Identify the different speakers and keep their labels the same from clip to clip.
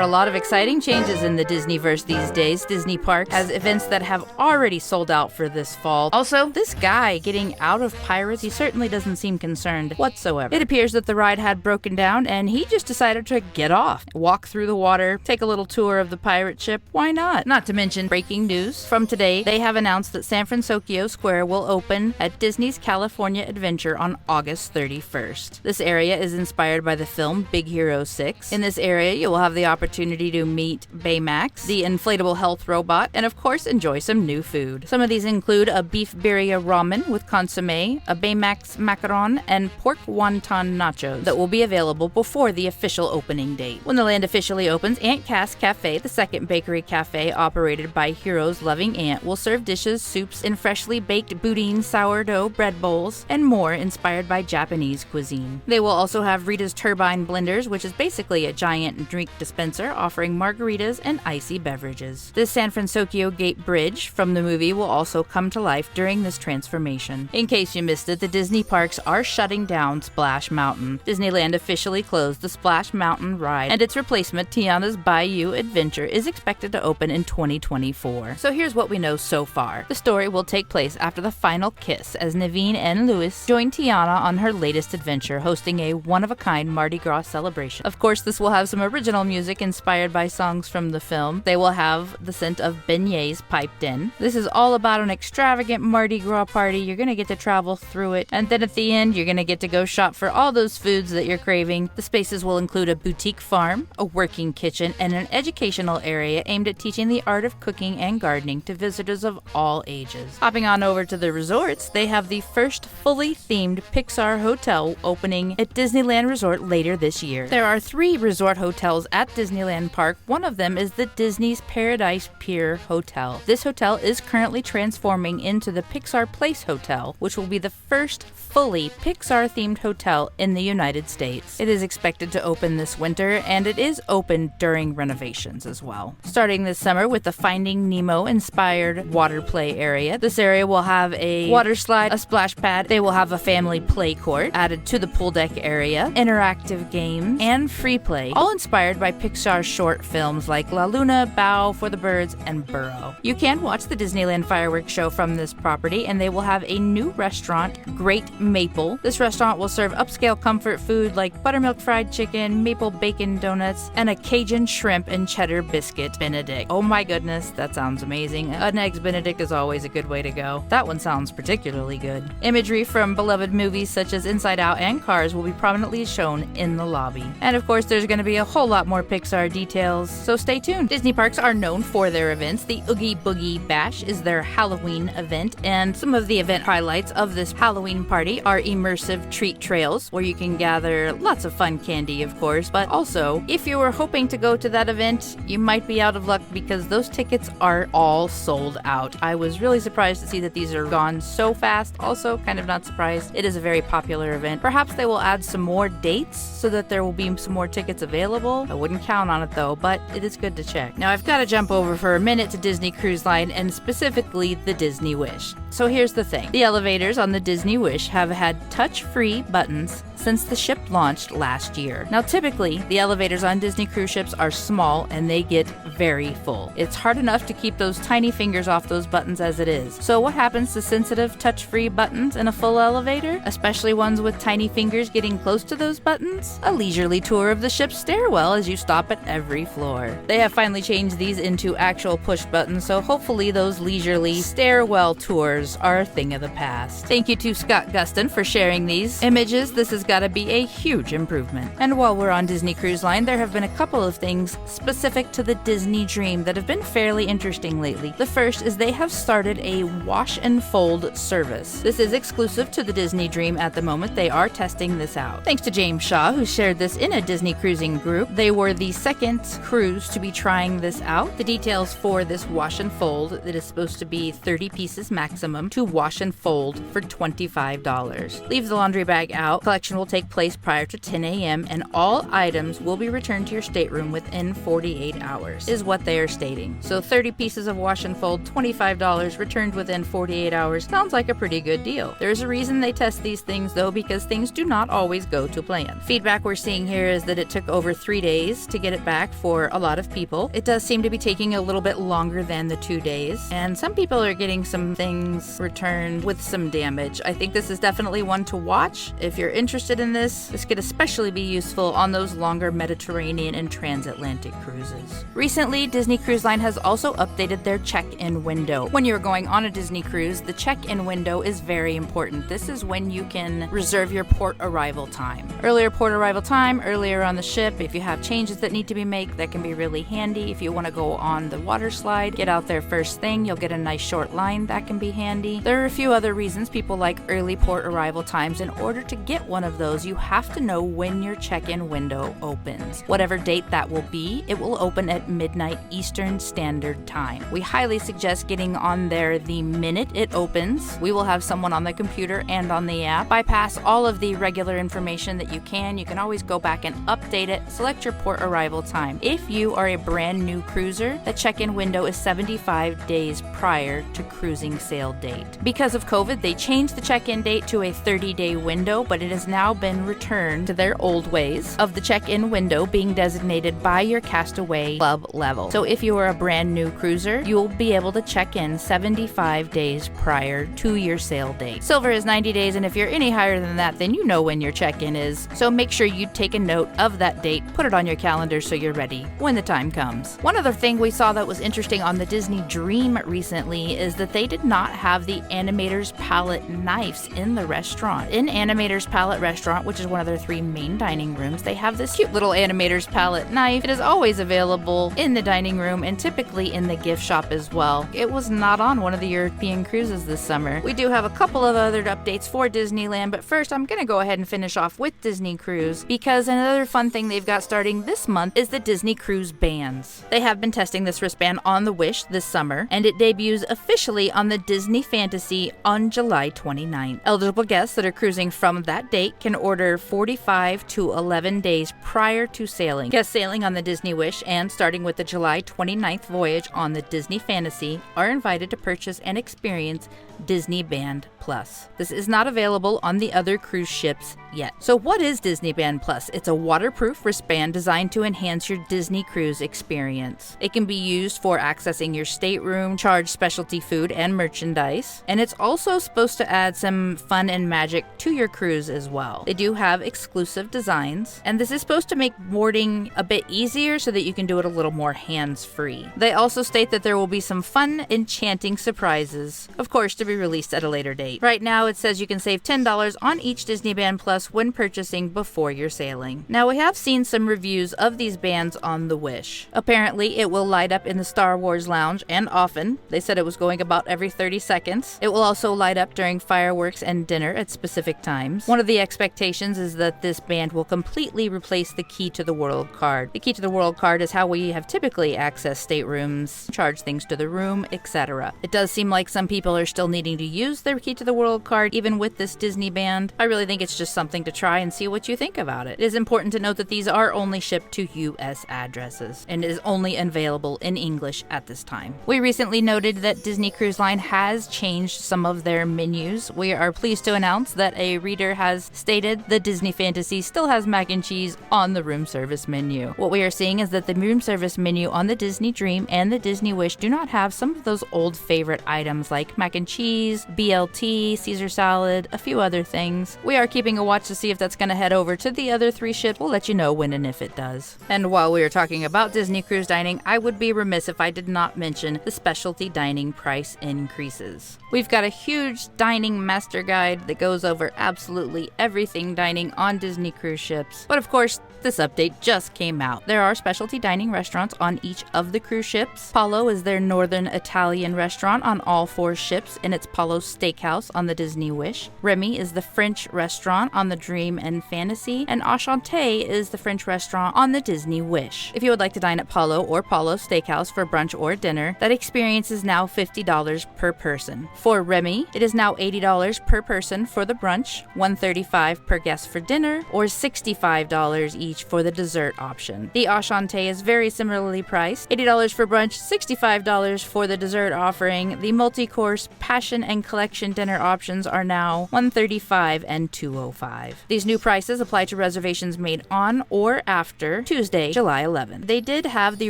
Speaker 1: a lot of exciting changes in the Disneyverse these days. Disney Parks has events that have already sold out for this fall. Also, this guy getting out of Pirates, he certainly doesn't seem concerned whatsoever. It appears that the ride had broken down and he just decided to get off, walk through the water, take a little tour of the pirate ship. Why not? Not to mention, breaking news from today, they have announced that San Fransoyko Square will open at Disney's California Adventure on August 31st. This area is inspired by the film Big Hero 6. In this area, you will have the opportunity to meet Baymax, the inflatable health robot, and of course enjoy some new food. Some of these include a beef birria ramen with consomme, a Baymax macaron, and pork wonton nachos that will be available before the official opening date. When the land officially opens, Aunt Cass Cafe, the second bakery cafe operated by Heroes Loving Aunt, will serve dishes, soups, and freshly baked boudin sourdough bread bowls, and more inspired by Japanese cuisine. They will also have Rita's Turbine Blenders, which is basically a giant drink dispenser offering margaritas and icy beverages. The San Fransoyko Gate Bridge from the movie will also come to life during this transformation. In case you missed it, the Disney parks are shutting down Splash Mountain. Disneyland officially closed the Splash Mountain ride, and its replacement, Tiana's Bayou Adventure, is expected to open in 2024. So here's what we know so far. The story will take place after the final kiss as Naveen and Louis join Tiana on her latest adventure, hosting a one-of-a-kind Mardi Gras celebration. Of course, this will have some original music inspired by songs from the film. They will have the scent of beignets piped in. This is all about an extravagant Mardi Gras party. You're gonna get to travel through it, and then at the end, you're gonna get to go shop for all those foods that you're craving. The spaces will include a boutique farm, a working kitchen, and an educational area aimed at teaching the art of cooking and gardening to visitors of all ages. Hopping on over to the resorts, they have the first fully themed Pixar hotel opening at Disneyland Resort later this year. There are 3 resort hotels at Disneyland Park. One of them is the Disney's Paradise Pier Hotel. This hotel is currently transforming into the Pixar Place Hotel, which will be the first fully Pixar-themed hotel in the United States. It is expected to open this winter, and it is open during renovations as well. Starting this summer with the Finding Nemo-inspired water play area. This area will have a water slide, a splash pad. They will have a family play court added to the pool deck area, interactive games, and free play, all inspired by Pixar's short films like La Luna, Bow for the Birds, and Burrow. You can watch the Disneyland fireworks show from this property, and they will have a new restaurant, Great Maple. This restaurant will serve upscale comfort food like buttermilk fried chicken, maple bacon donuts, and a Cajun shrimp and cheddar biscuit Benedict. Oh my goodness, that sounds amazing. An Eggs Benedict is always a good way to go. That one sounds particularly good. Imagery from beloved movies such as Inside Out and Cars will be prominently shown in the lobby. And of course, there's going to be a whole lot more Pixar details, so stay tuned. Disney parks are known for their events. The Oogie Boogie Bash is their Halloween event, and some of the event highlights of this Halloween party are immersive treat trails, where you can gather lots of fun candy, of course, but also, if you were hoping to go to that event, you might be out of luck because those tickets are all sold out. I was really surprised to see that these are gone so fast. Also, kind of not surprised. It is a very popular event. Perhaps they will add some more dates so that there will be some more tickets available. I wouldn't count on it though, but it is good to check. Now I've got to jump over for a minute to Disney Cruise Line, and specifically the Disney Wish. So here's the thing. The elevators on the Disney Wish have had touch-free buttons since the ship launched last year. Now typically, the elevators on Disney cruise ships are small and they get very full. It's hard enough to keep those tiny fingers off those buttons as it is. So what happens to sensitive touch-free buttons in a full elevator? Especially ones with tiny fingers getting close to those buttons? A leisurely tour of the ship's stairwell as you stop at every floor. They have finally changed these into actual push buttons, so hopefully those leisurely stairwell tours are a thing of the past. Thank you to Scott Gustin for sharing these images. This has got to be a huge improvement. And while we're on Disney Cruise Line, there have been a couple of things specific to the Disney Dream that have been fairly interesting lately. The first is they have started a wash and fold service. This is exclusive to the Disney Dream at the moment. They are testing this out. Thanks to James Shaw, who shared this in a Disney cruising group. They were the second cruise to be trying this out. The details for this wash and fold, that is supposed to be 30 pieces maximum to wash and fold for $25. Leave the laundry bag out. Collection will take place prior to 10 a.m. and all items will be returned to your stateroom within 48 hours, is what they are stating. So 30 pieces of wash and fold, $25, returned within 48 hours. Sounds like a pretty good deal. There's a reason they test these things though, because things do not always go to plan. Feedback we're seeing here is that it took over 3 days to get get it back for a lot of people. It does seem to be taking a little bit longer than the 2 days, and some people are getting some things returned with some damage. I think this is definitely one to watch. If you're interested in this could especially be useful on those longer Mediterranean and transatlantic cruises. Recently, Disney Cruise Line has also updated their check-in window. When you're going on a Disney cruise, the check-in window is very important. This is when you can reserve your port arrival time. Earlier port arrival time, earlier on the ship. If you have changes that need to be made, that can be really handy. If you want to go on the water slide, get out there first thing, you'll get a nice short line. That can be handy. There are a few other reasons people like early port arrival times. In order to get one of those, you have to know when your check-in window opens. Whatever date that will be, it will open at midnight Eastern Standard Time. We highly suggest getting on there the minute it opens. We will have someone on the computer and on the app. Bypass all of the regular information that you can. You can always go back and update it. Select your port arrival time. If you are a brand new cruiser, the check-in window is 75 days prior to cruising sail date. Because of COVID, they changed the check-in date to a 30-day window, but it has now been returned to their old ways of the check-in window being designated by your castaway club level. So if you are a brand new cruiser, you'll be able to check in 75 days prior to your sail date. Silver is 90 days, and if you're any higher than that, then you know when your check-in is. So make sure you take a note of that date, put it on your calendar so you're ready when the time comes. One other thing we saw that was interesting on the Disney Dream recently is that they did not have the Animator's Palette knives in the restaurant. In Animator's Palette restaurant, which is one of their 3 main dining rooms, they have this cute little Animator's Palette knife. It is always available in the dining room and typically in the gift shop as well. It was not on one of the European cruises this summer. We do have a couple of other updates for Disneyland, but first I'm going to go ahead and finish off with Disney Cruise, because another fun thing they've got starting this month is the Disney Cruise bands. They have been testing this wristband on the Wish this summer, and it debuts officially on the Disney Fantasy on July 29th. Eligible guests that are cruising from that date can order 45 to 11 days prior to sailing. Guests sailing on the Disney Wish and starting with the July 29th voyage on the Disney Fantasy are invited to purchase and experience Disney Band Plus. This is not available on the other cruise ships yet. So what is Disney Band Plus? It's a waterproof wristband designed to enhance your Disney cruise experience. It can be used for accessing your stateroom, charge specialty food and merchandise, and it's also supposed to add some fun and magic to your cruise as well. They do have exclusive designs, and this is supposed to make boarding a bit easier so that you can do it a little more hands-free. They also state that there will be some fun, enchanting surprises, of course, to be released at a later date. Right now, it says you can save $10 on each Disney Band Plus when purchasing before you're sailing. Now, we have seen some reviews of these bands on the Wish. Apparently, it will light up in the Star Wars lounge, and often. They said it was going about every 30 seconds. It will also light up during fireworks and dinner at specific times. One of the expectations is that this band will completely replace the Key to the World card. The Key to the World card is how we have typically accessed staterooms, charge things to the room, etc. It does seem like some people are still needing to use their Key to the World card even with this Disney band. I really think it's just something to try and see what you think about it. It is important to note that these are only shipped to US addresses and is only available in English at this time. We recently noted that Disney Cruise Line has changed some of their menus. We are pleased to announce that a reader has stated the Disney Fantasy still has mac and cheese on the room service menu. What we are seeing is that the room service menu on the Disney Dream and the Disney Wish do not have some of those old favorite items like mac and cheese, BLT, Caesar salad, a few other things. We are keeping a watch to see if that's going to head over to the other 3 ships. We'll let you know when and if it does. And while we are talking about Disney Cruise dining, I would be remiss if I did not mention the specialty dining price increases. We've got a huge dining master guide that goes over absolutely everything dining on Disney cruise ships. But of course, this update just came out. There are specialty dining restaurants on each of the cruise ships. Palo is their northern Italian restaurant on all 4 ships, and it's Palo's Steakhouse on the Disney Wish. Remy is the French restaurant on the Dream and Fantasy, and Enchanté is the French restaurant on the Disney Wish. If you would like to dine at Palo or Palo's Steakhouse for brunch or dinner, that experience is now $50 per person. For Remy, it is now $80 per person for the brunch, $135 per guest for dinner, or $65 each for the dessert option. The Enchanté is very similarly priced, $80 for brunch, $65 for the dessert offering. The multi-course Passion and Collection dinner options are now $135 and $205. These new prices apply to reservations made on or after Tuesday, Tuesday, July 11th. They did have the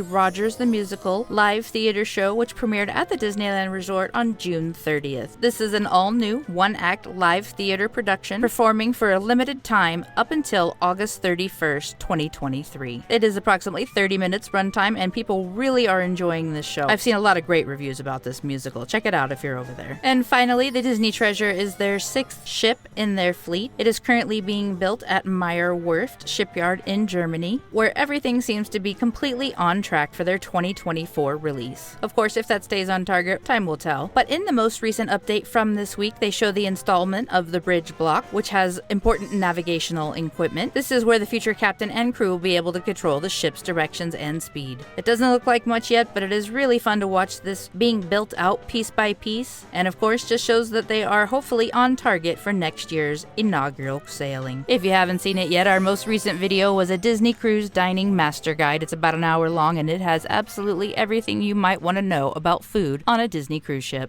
Speaker 1: Rogers the Musical live theater show, which premiered at the Disneyland Resort on June 30th. This is an all-new one-act live theater production performing for a limited time up until August 31st, 2023. It is approximately 30 minutes runtime, and people really are enjoying this show. I've seen a lot of great reviews about this musical. Check it out if you're over there. And finally, the Disney Treasure is their 6th ship in their fleet. It is currently being built at Meyer Werft Shipyard in Germany, where everything seems to be completely on track for their 2024 release. Of course, if that stays on target, time will tell. But in the most recent update from this week, they show the installment of the bridge block, which has important navigational equipment. This is where the future captain and crew will be able to control the ship's directions and speed. It doesn't look like much yet, but it is really fun to watch this being built out piece by piece, and of course just shows that they are hopefully on target for next year's inaugural sailing. If you haven't seen it yet, our most recent video was a Disney Cruise Dining Master Guide. It's about an hour long, and it has absolutely everything you might want to know about food on a Disney cruise ship.